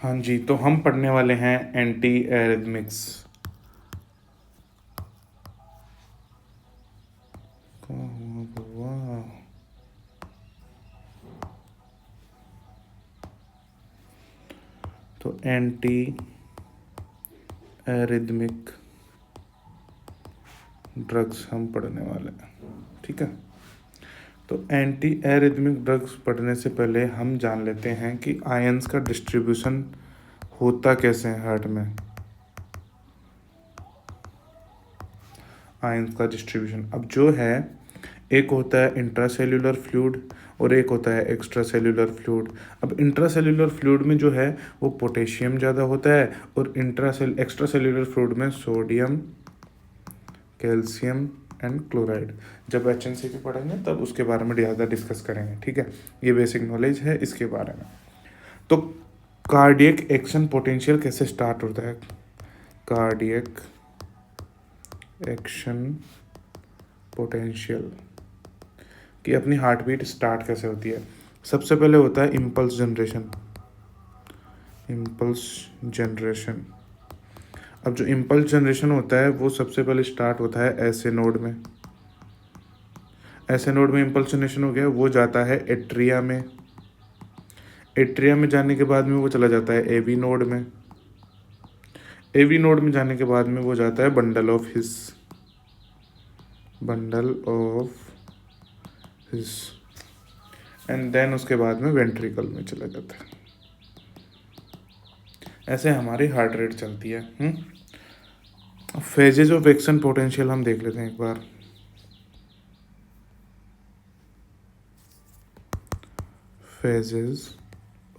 हाँ जी, तो हम पढ़ने वाले हैं एंटी एरिथमिक्स। तो एंटी एरिथमिक ड्रग्स हम पढ़ने वाले हैं, ठीक है। तो एंटी एरिथमिक ड्रग्स पढ़ने से पहले हम जान लेते हैं कि आयंस का डिस्ट्रीब्यूशन होता कैसे है हार्ट में। आयंस का डिस्ट्रीब्यूशन अब जो है, एक होता है इंट्रासेल्यूलर फ्लूइड और एक होता है एक्स्ट्रा सेल्यूलर फ्लूइड। अब इंट्रासेल्यूलर फ्लूइड में जो है वो पोटेशियम ज़्यादा होता है और एक्स्ट्रा सेल्यूलर फ्लूइड में सोडियम, कैल्शियम एंड क्लोराइड। जब HNC पढ़ेंगे तब उसके बारे में ज़्यादा डिस्कस करेंगे, ठीक है। ये बेसिक नॉलेज है इसके बारे में। तो कार्डियक एक्शन पोटेंशियल कैसे स्टार्ट होता है। कार्डियक एक्शन पोटेंशियल कि अपनी हार्ट बीट स्टार्ट कैसे होती है। सबसे पहले होता है इम्पल्स जनरेशन। इम्पल्स जनरेशन, अब जो इम्पल्स जनरेशन होता है वो सबसे पहले स्टार्ट होता है ऐसे नोड में। ऐसे नोड में इम्पल्स जनरेशन हो गया, वो जाता है एट्रिया में। एट्रिया में जाने के बाद में वो चला जाता है एवी नोड में। एवी नोड में जाने के बाद में वो जाता है bundle of His. Bundle of His and then उसके बाद में वेंट्रिकल में चला जाता है। ऐसे हमारी हार्ट रेट चलती है। फेजेज ऑफ एक्शन पोटेंशियल हम देख लेते हैं एक बार। फेजेस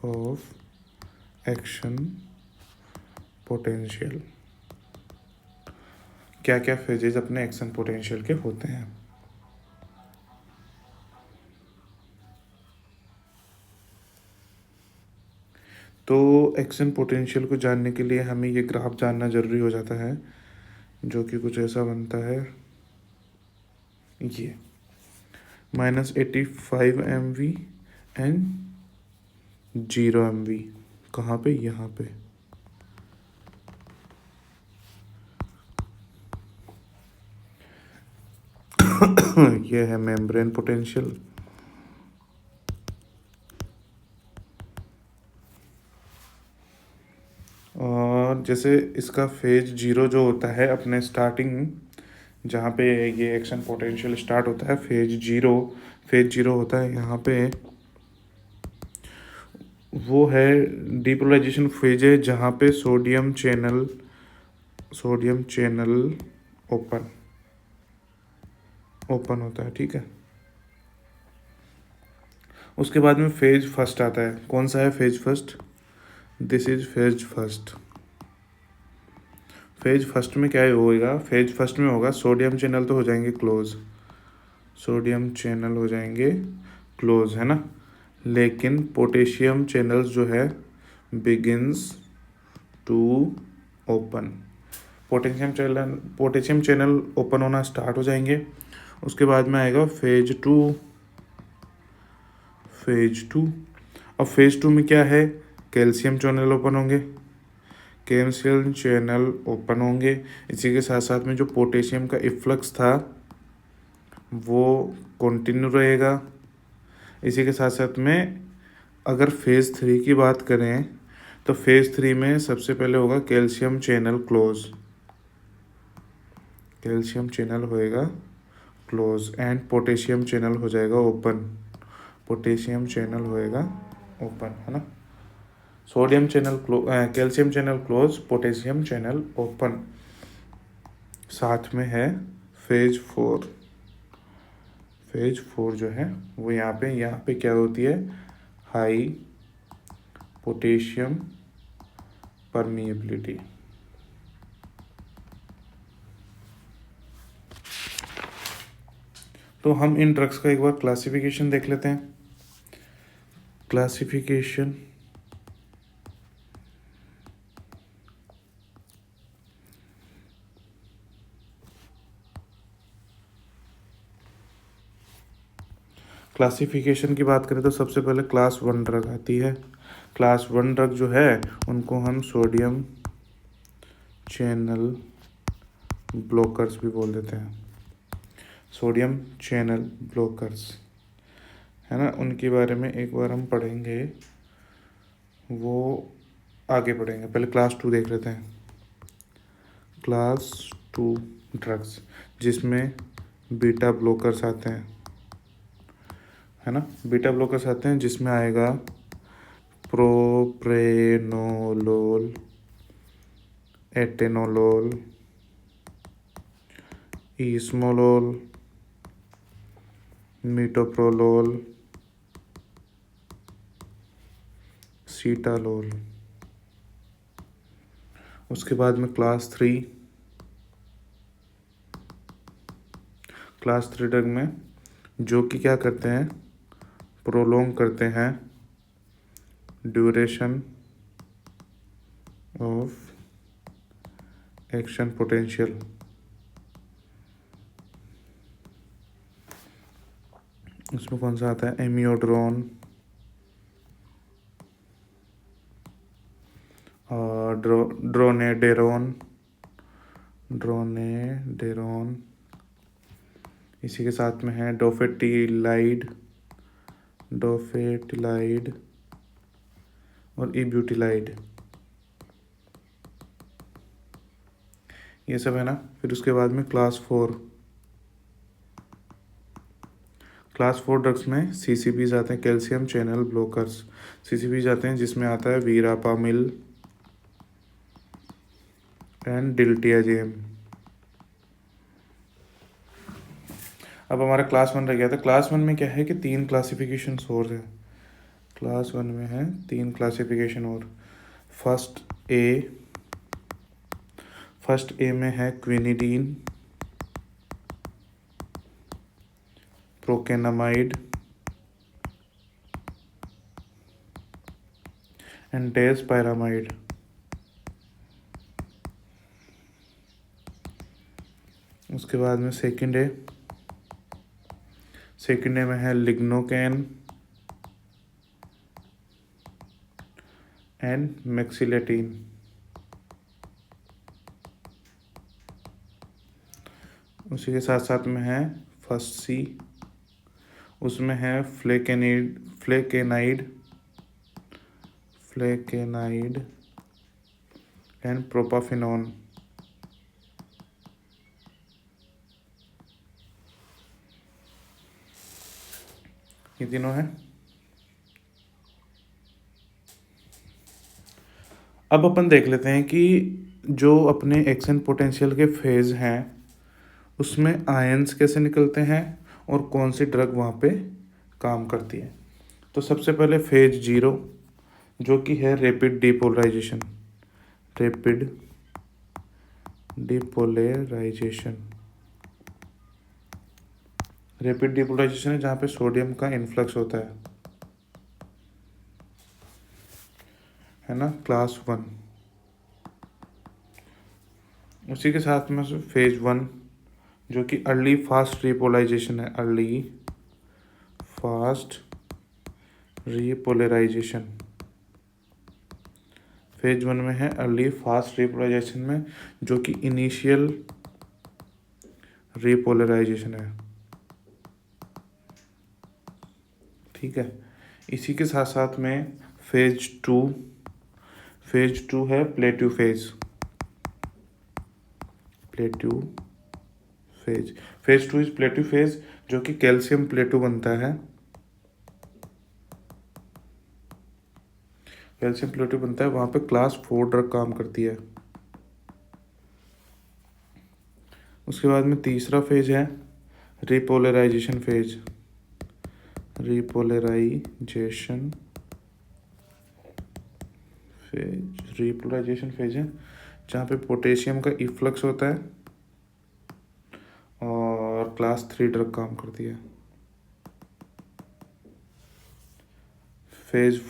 ऑफ एक्शन पोटेंशियल, क्या क्या फेजेज अपने एक्शन पोटेंशियल के होते हैं। तो एक्शन पोटेंशियल को जानने के लिए हमें ये ग्राफ जानना ज़रूरी हो जाता है, जो कि कुछ ऐसा बनता है। ये -85 MV एंड 0 MV कहाँ पे, यहाँ पे। ये है मेम्ब्रेन पोटेंशियल। और जैसे इसका फेज 0 जो होता है अपने स्टार्टिंग, जहाँ पे ये एक्शन पोटेंशियल स्टार्ट होता है, फेज जीरो होता है यहाँ पे। वो है डीपोलराइजेशन फेज है, जहाँ पे सोडियम चैनल ओपन होता है, ठीक है। उसके बाद में फेज फर्स्ट आता है। कौन सा है phase first? This is phase first. Phase first में क्या होएगा? फेज फर्स्ट में होगा सोडियम चैनल तो हो जाएंगे क्लोज। सोडियम चैनल हो जाएंगे क्लोज, है ना। लेकिन पोटेशियम चैनल्स जो है begins to open. Potassium channel open होना स्टार्ट हो जाएंगे। उसके बाद में आएगा फेज टू। अब फेज टू में क्या है? कैल्शियम चैनल ओपन होंगे। कैल्शियम चैनल ओपन होंगे, इसी के साथ साथ में जो पोटेशियम का इफ्लक्स था वो कंटिन्यू रहेगा। इसी के साथ साथ में अगर फेज़ 3 की बात करें तो फेज़ 3 में सबसे पहले होगा calcium channel close. Calcium channel होएगा क्लोज एंड पोटेशियम चैनल हो जाएगा ओपन। पोटेशियम चैनल होएगा ओपन, है ना। Sodium channel calcium channel close, potassium channel open. साथ में है फेज 4। फेज 4 जो है वो यहाँ पे क्या होती है? High potassium permeability. तो हम इन ड्रग्स का एक बार क्लासिफिकेशन देख लेते हैं। क्लासिफिकेशन क्लासिफिकेशन की बात करें तो सबसे पहले क्लास 1 ड्रग आती है। क्लास 1 ड्रग जो है उनको हम सोडियम चैनल ब्लॉकर्स भी बोल देते हैं, सोडियम चैनल ब्लॉकर्स, है ना। उनके बारे में एक बार हम पढ़ेंगे, वो आगे पढ़ेंगे। पहले क्लास 2 देख लेते हैं। क्लास 2 ड्रग्स जिसमें बीटा ब्लॉकर्स आते हैं, है ना। बीटा ब्लॉकर्स आते हैं जिसमें आएगा प्रोप्रेनोलोल, एटेनोलोल, ईस्मोलोल, मीटोप्रोलोल, सीटालोल। उसके बाद में क्लास 3 ड्रग में जो कि क्या करते हैं, प्रोलोंग करते हैं ड्यूरेशन ऑफ एक्शन पोटेंशियल। उसमें कौन सा आता है, एमियोड्रोन और ड्रोनेडेरोन। इसी के साथ में है डोफेटिलाइड और इब्यूटिलाइड, ये सब है ना। फिर उसके बाद में क्लास 4 ड्रग्स में सीसीबीज आते हैं, कैल्शियम चैनल ब्लॉकर्स। सीसीबीज आते हैं जिसमें आता है वीरापामिल एंड डिल्टियाजेम। अब हमारा क्लास 1 रह गया था। क्लास 1 में क्या है कि 3 क्लासिफिकेशन और है। क्लास 1 में है 3 क्लासिफिकेशन और। फर्स्ट ए में है क्विनिडीन, प्रोकेनामाइड एंड डेजपायरामाइड। उसके बाद में सेकंड ए में है लिग्नोकेन एंड मैक्सिलेटीन। उसी के साथ साथ में है फर्स्ट सी, उसमें है फ्लेकेनाइड एंड प्रोपाफिनोन। ये तीनों है। अब अपन देख लेते हैं कि जो अपने एक्शन पोटेंशियल के फेज हैं उसमें आयंस कैसे निकलते हैं और कौन सी ड्रग वहाँ पे काम करती है। तो सबसे पहले फेज 0 जो कि है रैपिड डिपोलराइजेशन है जहाँ पे सोडियम का इन्फ्लक्स होता है ना, क्लास 1। उसी के साथ में फेज 1 जो कि अर्ली फास्ट रिपोलराइजेशन है, फेज 1 में है अर्ली फास्ट रिपोलराइजेशन में, जो कि इनिशियल रिपोलराइजेशन है, ठीक है। इसी के साथ साथ में फेज 2 है plateau phase. Phase 2 is plateau phase जो कि कैल्शियम प्लेटू बनता है, वहाँ पे क्लास 4 ड्रग काम करती है। उसके बाद में तीसरा फेज है रिपोलराइजेशन फेज है जहाँ पे पोटेशियम का इफ्लक्स होता है और क्लास 3 ड्रग काम करती है। फेज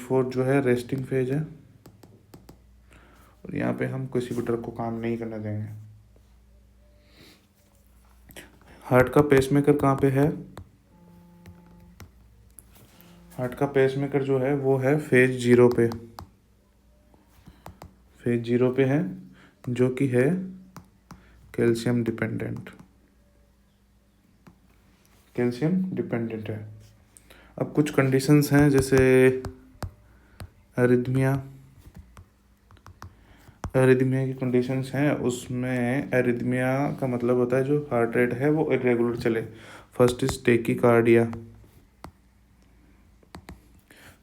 4 जो है रेस्टिंग फेज है और यहाँ पे हम किसी भी ड्रग को काम नहीं करने देंगे। हार्ट का पेसमेकर कहाँ पे है, हार्ट का पेसमेकर जो है वो है फेज 0 पे, फेज 0 पे है, जो कि है कैल्शियम डिपेंडेंट, कैल्शियम डिपेंडेंट है। अब कुछ कंडीशंस हैं जैसे एरिथमिया, एरिथमिया की कंडीशंस हैं, उसमें एरिथमिया का मतलब होता है जो हार्ट रेट है वो इरेगुलर चले। फर्स्ट इज टेकीकार्डिया,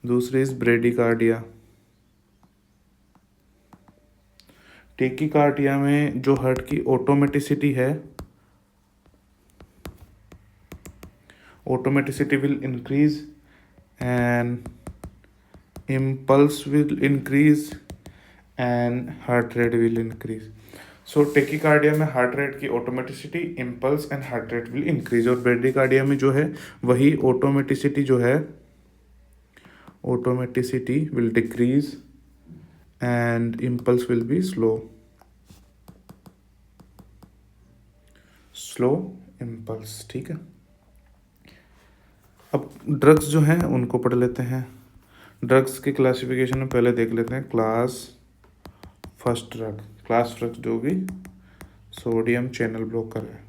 दूसरी इज ब्रेडिकार्डिया। टेकीकार्डिया में जो हार्ट की ऑटोमेटिसिटी है, automaticity will increase and impulse will increase and heart rate will increase. So tachycardia में हार्ट रेट की automaticity, impulse and heart rate will increase, और bradycardia में जो है वही ऑटोमेटिसिटी जो है, automaticity will decrease and impulse will be slow, slow impulse. ठीक है, अब ड्रग्स जो हैं उनको पढ़ लेते हैं। ड्रग्स की क्लासिफिकेशन में पहले देख लेते हैं class first drug. Class first जो भी सोडियम चैनल ब्लॉकर है।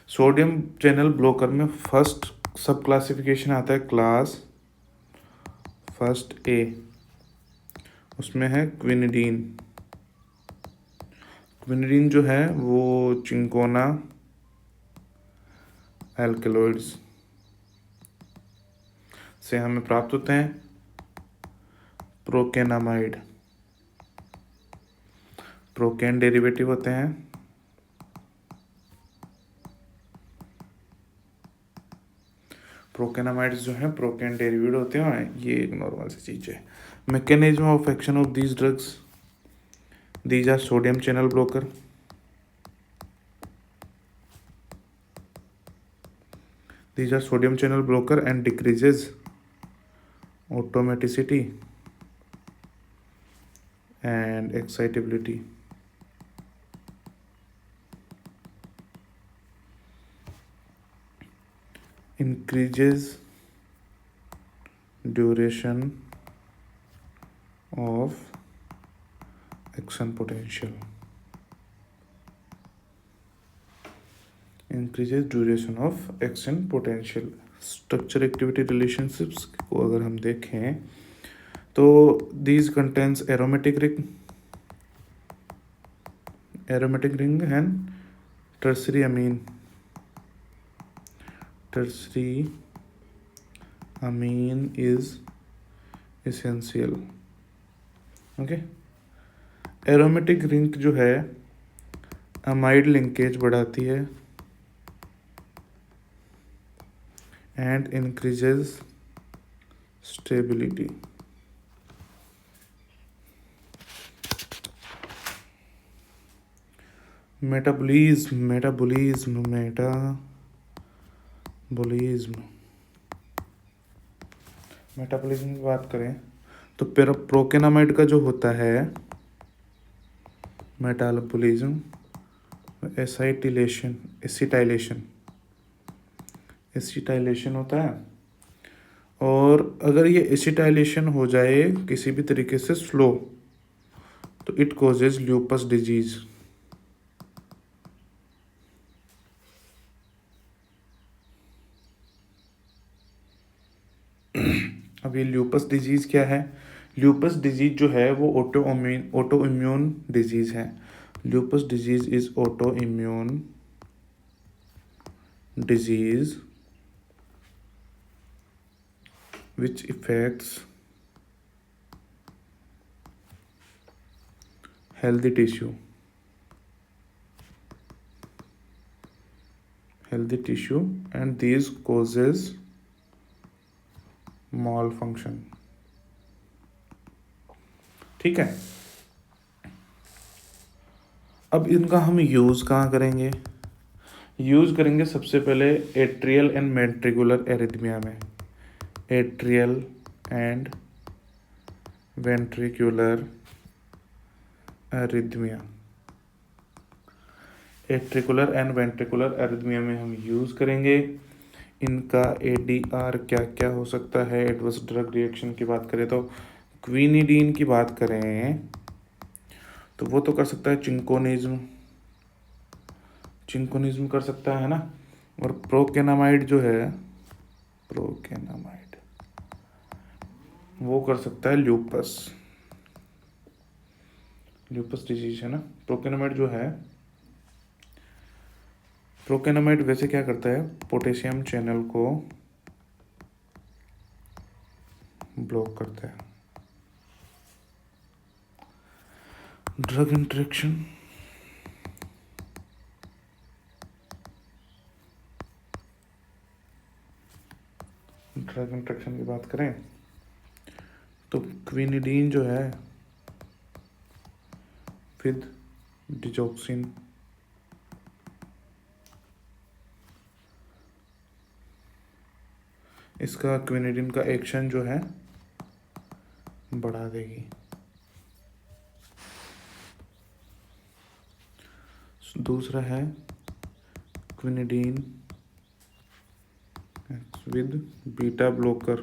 सोडियम चैनल ब्लॉकर में फर्स्ट सब क्लासिफिकेशन आता है क्लास फर्स्ट ए, उसमें है क्विनिडीन। क्विनिडीन जो है वो चिंकोना एल्केलॉइड्स से हमें प्राप्त होते हैं। प्रोकेनामाइड, प्रोकेन डेरिवेटिव होते हैं। प्रोकेनामाइड्स जो हैं प्रोकेन डेरिवेटिव होते हैं, ये एक नॉर्मल सी चीज़ है। Mechanism of action of these drugs, these are sodium channel blocker, these are sodium channel blocker and decreases automaticity and excitability. Increases duration of action potential, increases duration of action potential। Structure activity relationships को अगर हम देखें तो these contains aromatic ring and tertiary amine, tertiary amine is essential। Okay, aromatic ring जो है amide linkage बढ़ाती है and increases stability. Metabolism, metabolism, metabolism, metabolism की बात करें तो प्रोकेनामाइड का जो होता है मेटाबॉलिज्म, एसाइटिलेशन, एसिटाइलेशन, एसिटाइलेशन होता है। और अगर ये एसिटाइलेशन हो जाए किसी भी तरीके से स्लो तो इट कॉजेज ल्यूपस डिजीज। अब ये ल्यूपस डिजीज क्या है? ल्यूपस डिजीज जो है वो ऑटो इम्यून डिजीज है। Lupus disease is auto immune disease which affects healthy tissue, and these causes malfunction। ठीक है, अब इनका हम यूज़ कहाँ करेंगे? यूज़ करेंगे सबसे पहले एट्रियल एंड वेंट्रिकुलर एरिथमिया में। Atrial and ventricular arrhythmia, atrial and ventricular arrhythmia में हम यूज़ करेंगे। इनका ADR क्या क्या हो सकता है। एडवर्स ड्रग रिएक्शन की बात करें तो क्विनिडीन की बात करें तो वो तो कर सकता है चिंकोनिज्म कर सकता है ना। और प्रोकेनामाइड जो है, प्रोकेनामाइड वो कर सकता है ल्यूपस डिजीज है ना। प्रोकेनामाइड वैसे क्या करता है, पोटेशियम चैनल को ब्लॉक करता है। ड्रग इंटरेक्शन, की बात करें तो क्विनिडीन जो है विद डिजॉक्सिन, इसका क्विनिडीन का एक्शन जो है बढ़ा देगी। दूसरा है quinidine with beta blocker,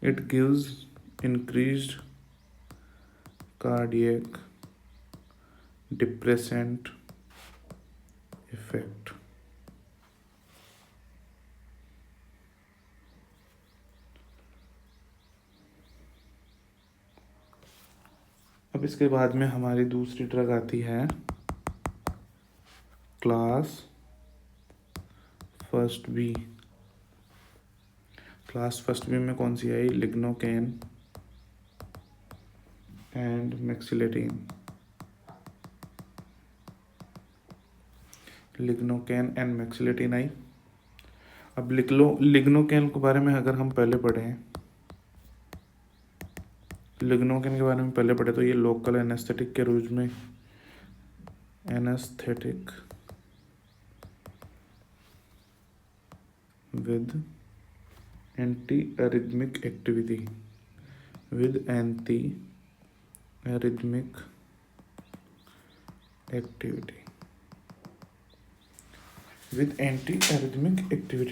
it gives increased cardiac depressant effect। अब इसके बाद में हमारी दूसरी ड्रग आती है class first B. Class first B में कौन सी आई, lignocaine and mexiletine. Lignocaine and mexiletine आई। अब लिख लो लिग्नोकेन के बारे में, अगर हम पहले पढ़ें लिग्नोकेन के बारे में तो ये लोकल एनेस्थेटिक के रूप में anaesthetic with anti arrhythmic activity,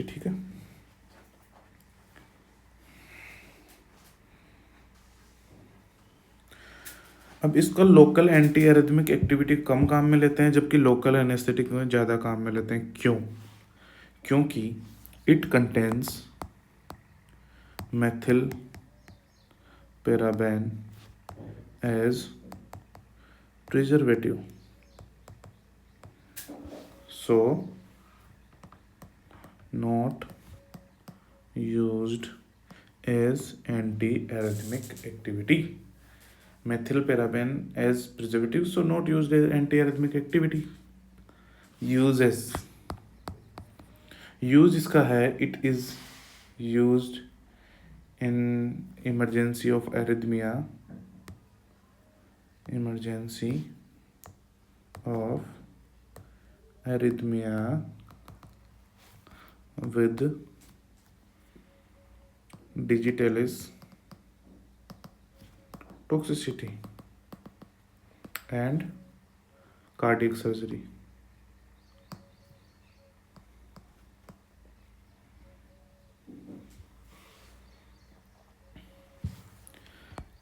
ठीक है। अब इसका लोकल एंटी एरिथमिक एक्टिविटी कम काम में लेते हैं, जबकि लोकल एनेस्थेटिक में ज़्यादा काम में लेते हैं। क्यों? क्योंकि it contains methyl paraben as preservative, so not used as anti-arrhythmic activity। methyl paraben as preservative, so not used as anti-arrhythmic activity। Use इसका है, it is used in emergency of arrhythmia with digitalis toxicity and cardiac surgery।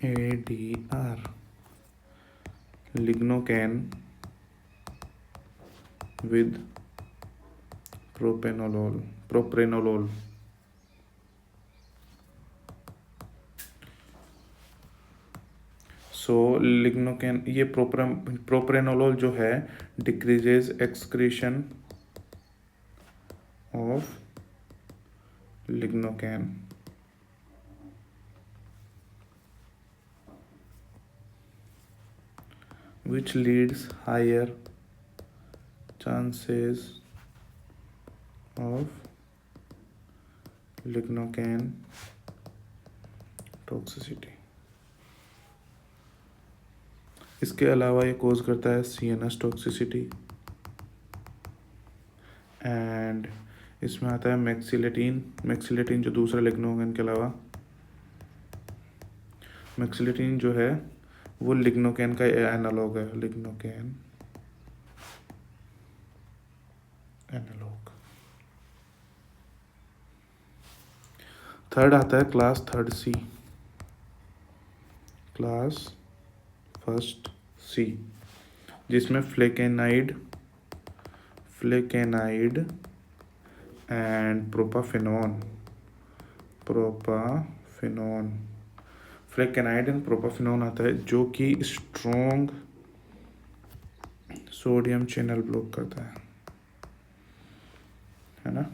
ADR lignocaine with propranolol। So lignocaine, ये propranolol जो है decreases excretion of lignocaine, which leads higher chances of lignocaine toxicity। इसके अलावा ये कोज करता है CNS toxicity. And इसमें आता है मैक्सिलेटीन जो दूसरा लिग्नोकेन के अलावा, मैक्सिलेटीन जो है वो लिग्नोकेन का एनालॉग है, लिग्नोकेन एनालॉग। थर्ड आता है class third C, class first C, जिसमें फ्लेकेनाइड एंड प्रोपाफेनॉन फ्लेकेनाइड एंड प्रोपाफेनॉन आता है, जो कि स्ट्रॉन्ग सोडियम चैनल ब्लॉक करता है ना।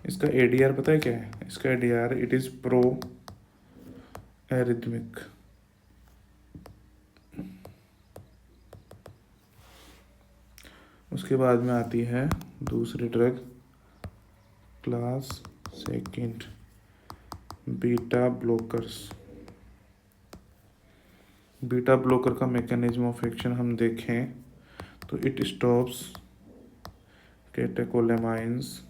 इसका एडीआर पता है क्या है? इसका ADR it is pro arrhythmic. उसके बाद में आती है दूसरी drug, class second, beta blockers. Beta blocker का मैकेनिज्म ऑफ एक्शन हम देखें तो it stops catecholamines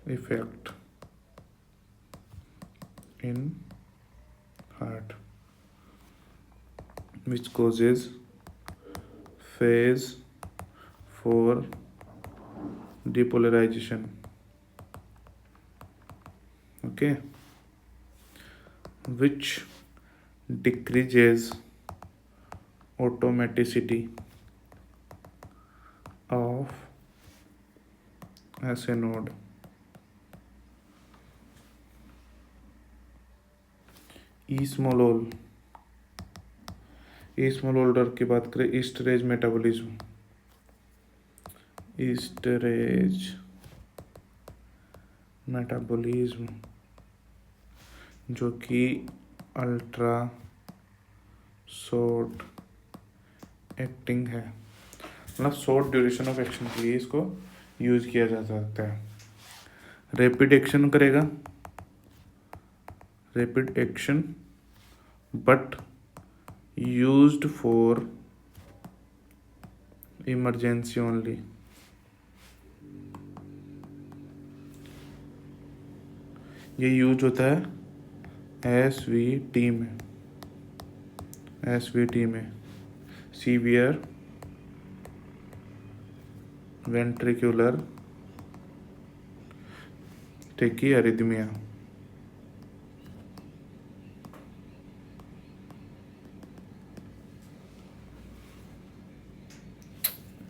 effect in heart which causes phase 4 depolarization. Okay, which decreases automaticity of SA node. Esmolol, ईस्मोलोल्डर की बात करें, ईस्टरेज मेटाबॉलिज्म, जो कि अल्ट्रा शॉर्ट एक्टिंग है, मतलब शॉर्ट ड्यूरेशन ऑफ एक्शन के लिए इसको यूज किया जा सकता है। रैपिड एक्शन करेगा, rapid action but used for emergency only. ये यूज होता है एसवीटी में, severe ventricular tachyarrhythmia.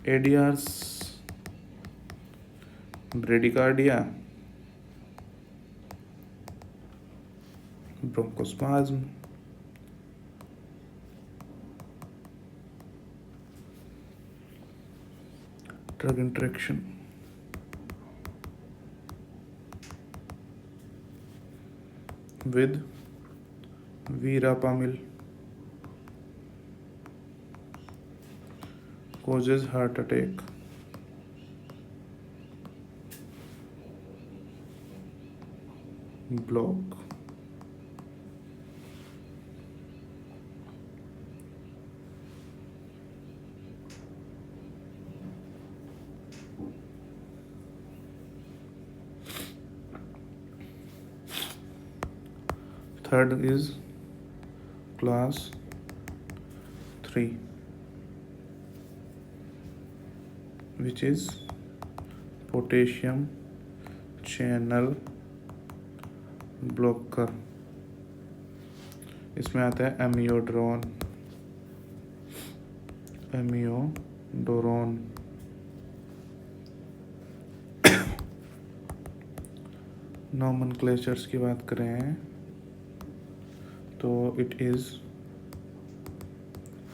ADRs, bradycardia, bronchospasm, drug interaction, with verapamil causes heart attack. Block. Third is class 3, which is potassium channel blocker. इसमें आता है एमियोडोरॉन, नॉमेनक्लेचर्स की बात करें तो it is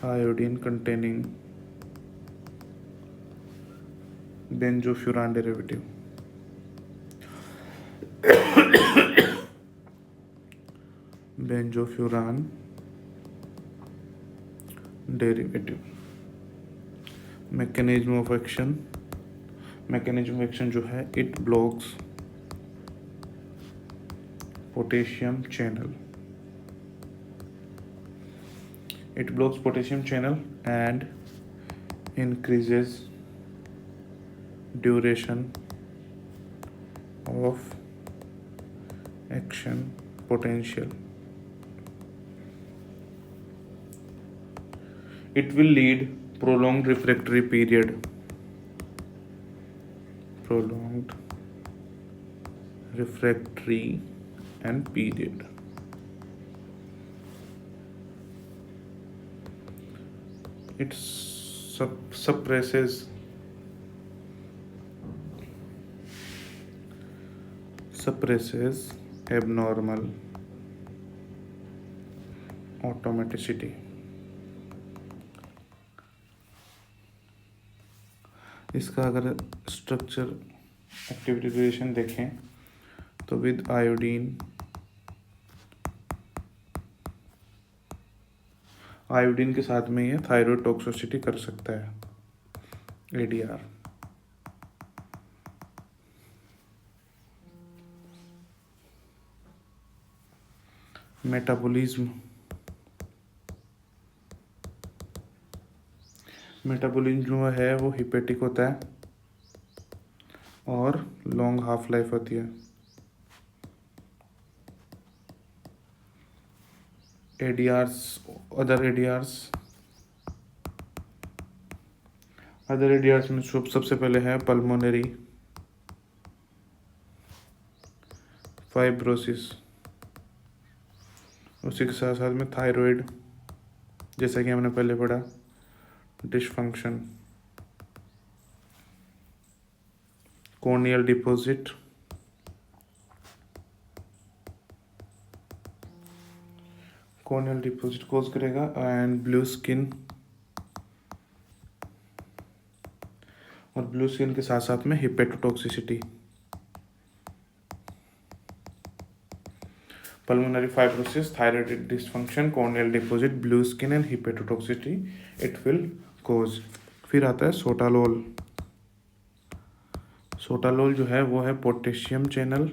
iodine containing benzofuran derivative, mechanism of action जो है, it blocks potassium channel and increases duration of action potential. It will lead prolonged refractory period. Prolonged refractory and period. It suppresses abnormal automaticity. इसका अगर structure activity relation देखें तो with iodine के साथ में ये थायराइड टॉक्सिसिटी कर सकता है, ADR। मेटाबॉलिज्म जो है वो हिपेटिक होता है और लॉन्ग हाफ लाइफ होती है। अदर एडीआर्स में सबसे पहले है पल्मोनरी फाइब्रोसिस, उसी के साथ साथ में थायराइड, जैसा कि हमने पहले पढ़ा, डिसफंक्शन, कॉर्नियल डिपॉजिट, कोज करेगा, एंड ब्लू स्किन, और ब्लू स्किन के साथ साथ में hepatotoxicity. pulmonary fibrosis, thyroid dysfunction, corneal deposit, blue skin and hepatotoxicity it will cause। फिर आता है सोटालोल। सोटालोल जो है वो है potassium channel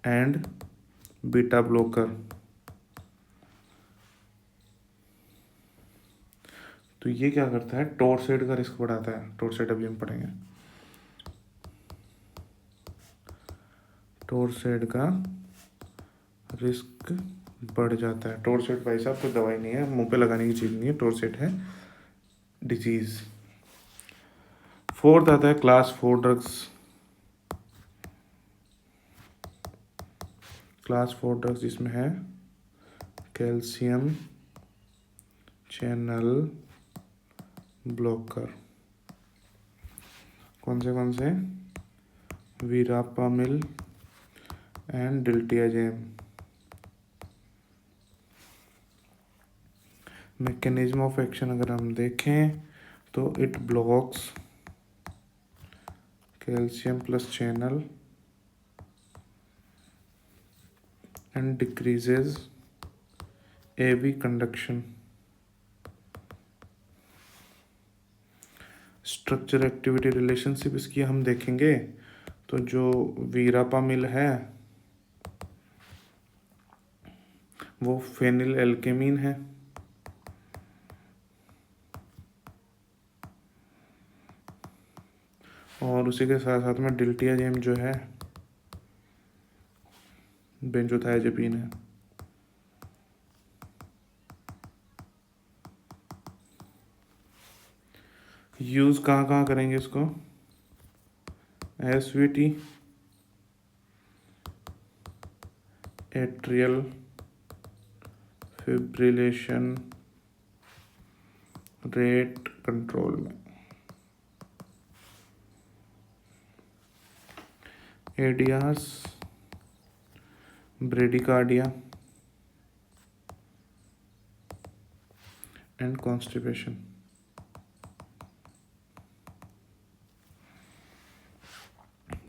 and beta blocker. तो ये क्या करता है, टॉर्सेड का रिस्क बढ़ाता है। टॉर्सेड अभी हम पढ़ेंगे। टॉर्सेड का रिस्क बढ़ जाता है। टॉर्सेट भाई साहब कोई दवाई नहीं है, मुंह पे लगाने की चीज़ नहीं है, टॉर्सेट है डिजीज। फोर्थ आता है क्लास 4 ड्रग्स। क्लास 4 ड्रग्स जिसमें है कैल्शियम चैनल ब्लॉकर। कौन से वीरापामिल एंड डिल्टियाजेम। मैकेनिज्म ऑफ एक्शन अगर हम देखें तो it blocks calcium plus channel and decreases AV conduction. Structure activity relationship इसकी हम देखेंगे तो जो वीरापामिल है वो फेनिल एल्केमीन है, और उसी के साथ साथ में डिल्टियाजेम जो है बेंजोथाइजेपिन है। यूज कहाँ करेंगे इसको, SVT, atrial fibrillation rate control में, ADRs, bradycardia and constipation.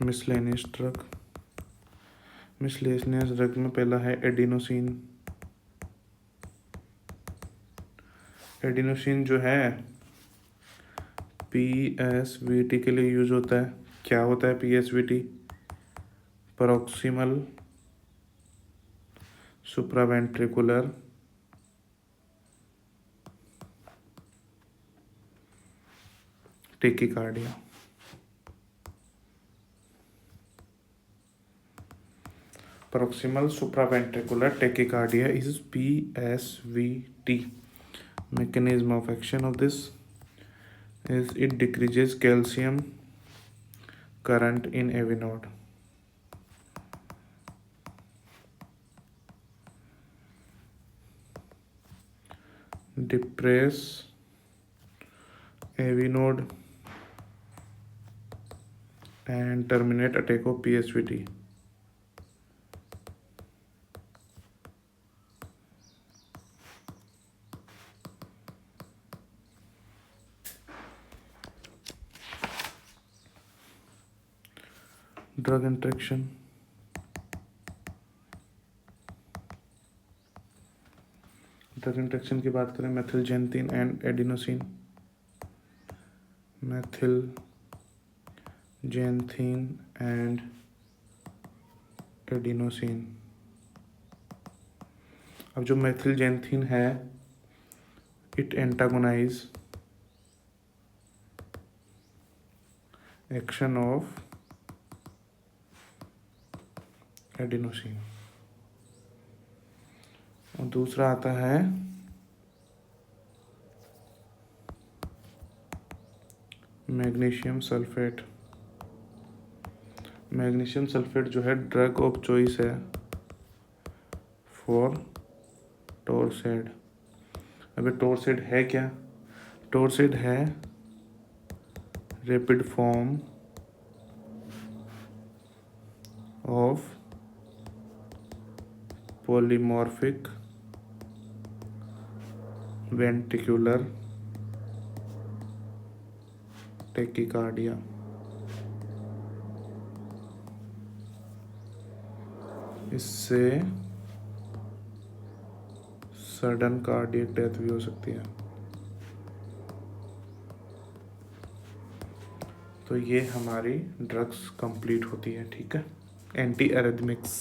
Miscellaneous drug में पहला है एडिनोसिन। एडिनोसिन जो है PSVT के लिए यूज होता है। क्या होता है PSVT? Proximal supraventricular tachycardia. Proximal supraventricular tachycardia is PSVT। mechanism of action of this is it decreases calcium current in AV node. Depress AV node and terminate attack of PSVT. Drug interaction, drug interaction की बात करें मेथिलजेंथिन and adenosine, मेथिलजेंथिन and adenosine. अब जो मेथिलजेंथिन है it antagonise action of adenosine. और दूसरा आता है मैग्नीशियम सल्फेट। मैग्नीशियम सल्फेट जो है ड्रग ऑफ चॉइस है फॉर टॉर्सेड। अबे टॉर्सेड है क्या? टॉर्सेड है rapid form of polymorphic ventricular tachycardia। इससे सडन कार्डियक डेथ भी हो सकती है। तो ये हमारी ड्रग्स कंप्लीट होती है, ठीक है, एंटी एरिथमिक्स।